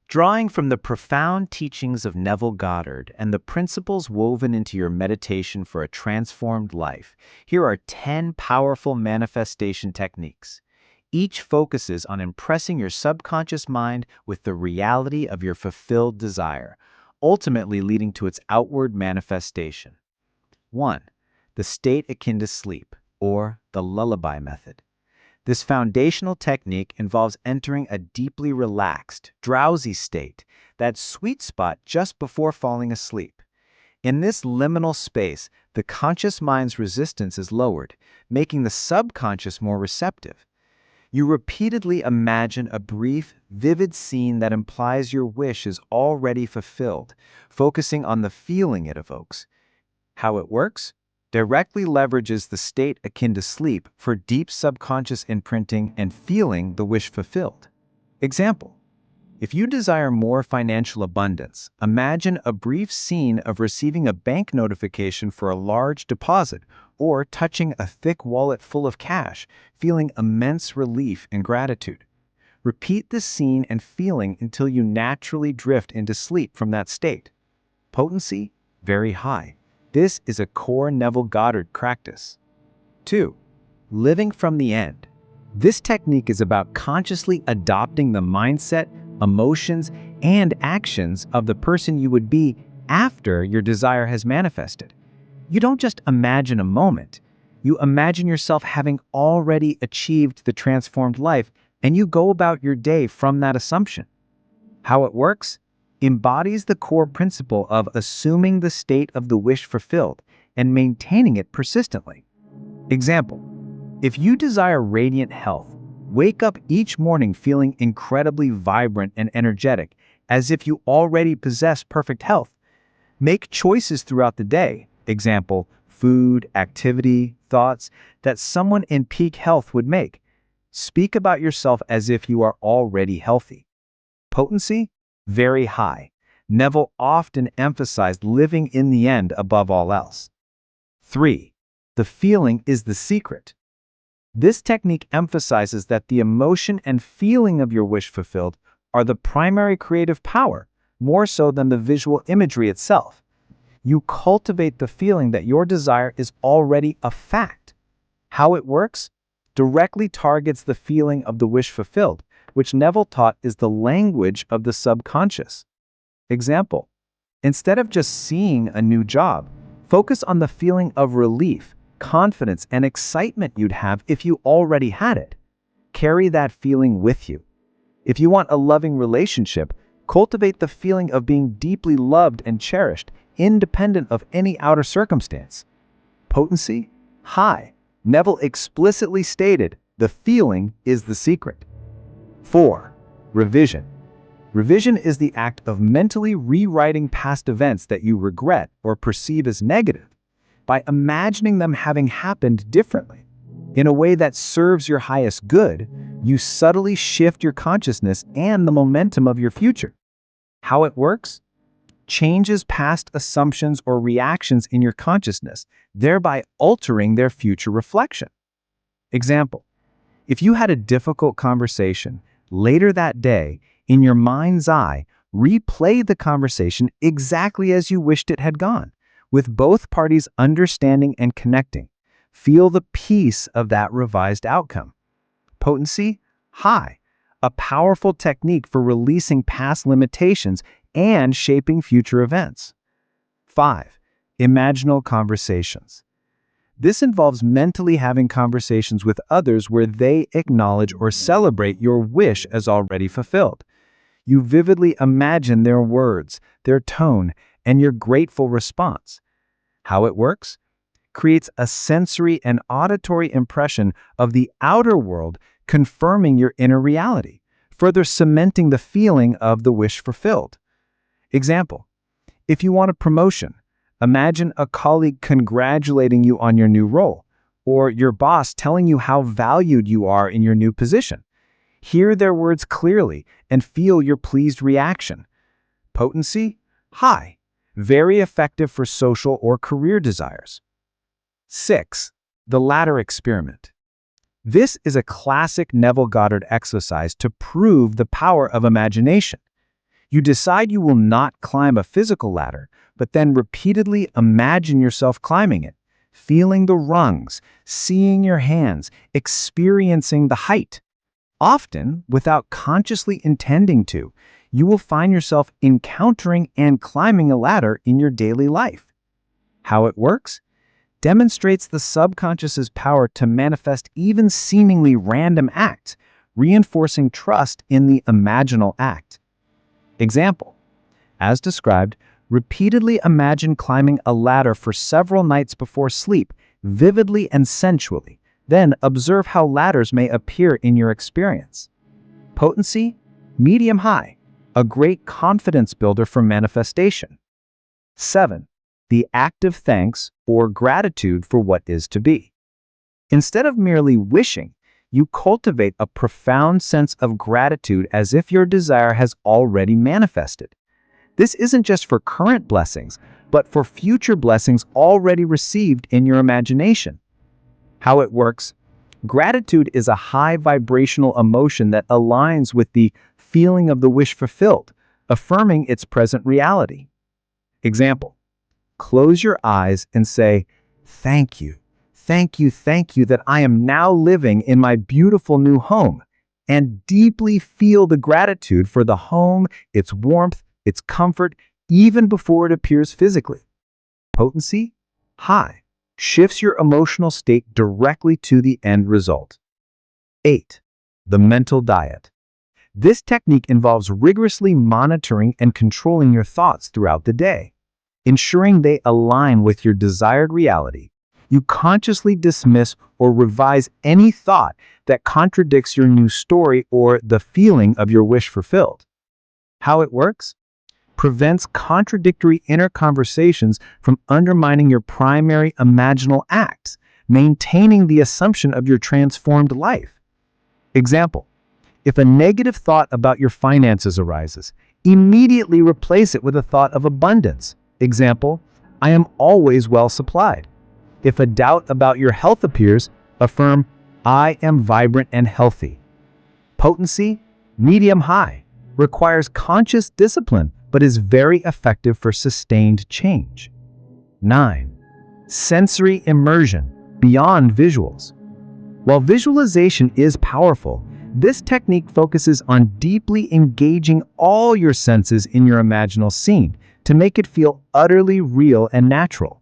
Drawing from the profound teachings of Neville Goddard and the principles woven into your meditation for a transformed life, here are 10 powerful manifestation techniques. Each focuses on impressing your subconscious mind with the reality of your fulfilled desire, ultimately leading to its outward manifestation. 1. The state akin to sleep, or the lullaby method. This foundational technique involves entering a deeply relaxed, drowsy state, that sweet spot just before falling asleep. In this liminal space, the conscious mind's resistance is lowered, making the subconscious more receptive. You repeatedly imagine a brief, vivid scene that implies your wish is already fulfilled, focusing on the feeling it evokes. How it works? Directly leverages the state akin to sleep for deep subconscious imprinting and feeling the wish fulfilled. Example: if you desire more financial abundance, imagine a brief scene of receiving a bank notification for a large deposit or touching a thick wallet full of cash, feeling immense relief and gratitude. Repeat this scene and feeling until you naturally drift into sleep from that state. Potency: very high. This is a core Neville Goddard practice. 2. Living from the end. This technique is about consciously adopting the mindset, emotions, and actions of the person you would be after your desire has manifested. You don't just imagine a moment. You imagine yourself having already achieved the transformed life, and you go about your day from that assumption. How it works? Embodies the core principle of assuming the state of the wish fulfilled and maintaining it persistently. Example: if you desire radiant health, wake up each morning feeling incredibly vibrant and energetic, as if you already possess perfect health. Make choices throughout the day, example, food, activity, thoughts, that someone in peak health would make. Speak about yourself as if you are already healthy. Potency: very high. Neville often emphasized living in the end above all else. 3. The feeling is the secret. This technique emphasizes that the emotion and feeling of your wish fulfilled are the primary creative power, more so than the visual imagery itself. You cultivate the feeling that your desire is already a fact. How it works? Directly targets the feeling of the wish fulfilled, which Neville taught is the language of the subconscious. Example: instead of just seeing a new job, focus on the feeling of relief, confidence, and excitement you'd have if you already had it. Carry that feeling with you. If you want a loving relationship, cultivate the feeling of being deeply loved and cherished, independent of any outer circumstance. Potency: high. Neville explicitly stated, the feeling is the secret. 4. Revision. Revision is the act of mentally rewriting past events that you regret or perceive as negative by imagining them having happened differently. In a way that serves your highest good, you subtly shift your consciousness and the momentum of your future. How it works? Changes past assumptions or reactions in your consciousness, thereby altering their future reflection. Example: if you had a difficult conversation, later that day, in your mind's eye, replay the conversation exactly as you wished it had gone, with both parties understanding and connecting. Feel the peace of that revised outcome. Potency: high. A powerful technique for releasing past limitations and shaping future events. 5. Imaginal conversations. This involves mentally having conversations with others where they acknowledge or celebrate your wish as already fulfilled. You vividly imagine their words, their tone, and your grateful response. How it works? Creates a sensory and auditory impression of the outer world, confirming your inner reality, further cementing the feeling of the wish fulfilled. Example: if you want a promotion, imagine a colleague congratulating you on your new role, or your boss telling you how valued you are in your new position. Hear their words clearly and feel your pleased reaction. Potency: high. Very effective for social or career desires. 6. The ladder experiment. This is a classic Neville Goddard exercise to prove the power of imagination. You decide you will not climb a physical ladder, but then repeatedly imagine yourself climbing it, feeling the rungs, seeing your hands, experiencing the height. Often, without consciously intending to, you will find yourself encountering and climbing a ladder in your daily life. How it works? Demonstrates the subconscious's power to manifest even seemingly random acts, reinforcing trust in the imaginal act. Example: as described, repeatedly imagine climbing a ladder for several nights before sleep, vividly and sensually. Then observe how ladders may appear in your experience. Potency: medium-high, a great confidence builder for manifestation. 7. The act of thanks or gratitude for what is to be. Instead of merely wishing, you cultivate a profound sense of gratitude as if your desire has already manifested. This isn't just for current blessings, but for future blessings already received in your imagination. How it works? Gratitude is a high vibrational emotion that aligns with the feeling of the wish fulfilled, affirming its present reality. Example: close your eyes and say, "Thank you, thank you, thank you that I am now living in my beautiful new home," and deeply feel the gratitude for the home, its warmth, its comfort, even before it appears physically. Potency: high, shifts your emotional state directly to the end result. 8. The mental diet. This technique involves rigorously monitoring and controlling your thoughts throughout the day, ensuring they align with your desired reality. You consciously dismiss or revise any thought that contradicts your new story or the feeling of your wish fulfilled. How it works? Prevents contradictory inner conversations from undermining your primary imaginal acts, maintaining the assumption of your transformed life. Example: if a negative thought about your finances arises, immediately replace it with a thought of abundance. Example: I am always well supplied. If a doubt about your health appears, affirm, I am vibrant and healthy. Potency: medium-high, requires conscious discipline, but is very effective for sustained change. 9. Sensory immersion, beyond visuals. While visualization is powerful, this technique focuses on deeply engaging all your senses in your imaginal scene to make it feel utterly real and natural.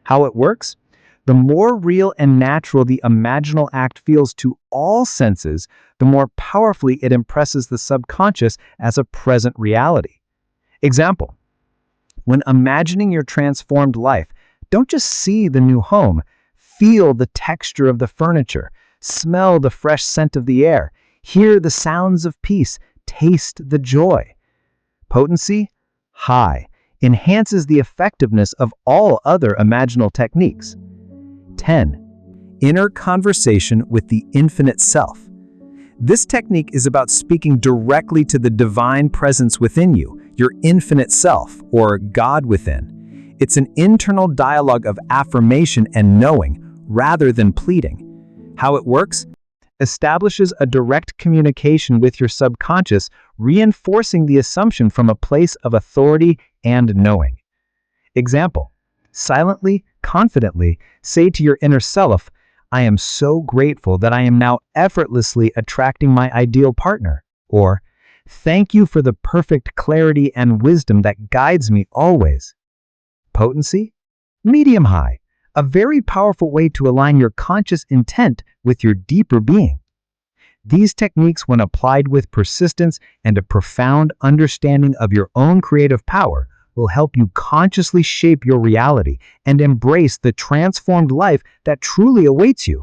How it works? The more real and natural the imaginal act feels to all senses, the more powerfully it impresses the subconscious as a present reality. Example: when imagining your transformed life, don't just see the new home, feel the texture of the furniture, smell the fresh scent of the air, hear the sounds of peace, taste the joy. Potency: high, enhances the effectiveness of all other imaginal techniques. 10. Inner conversation with the infinite self. This technique is about speaking directly to the divine presence within you, your infinite self, or God within. It's an internal dialogue of affirmation and knowing, rather than pleading. How it works? Establishes a direct communication with your subconscious, reinforcing the assumption from a place of authority and knowing. Example: silently, confidently, say to your inner self, I am so grateful that I am now effortlessly attracting my ideal partner. Or, thank you for the perfect clarity and wisdom that guides me always. Potency? Medium-high, a very powerful way to align your conscious intent with your deeper being. These techniques, when applied with persistence and a profound understanding of your own creative power, will help you consciously shape your reality and embrace the transformed life that truly awaits you.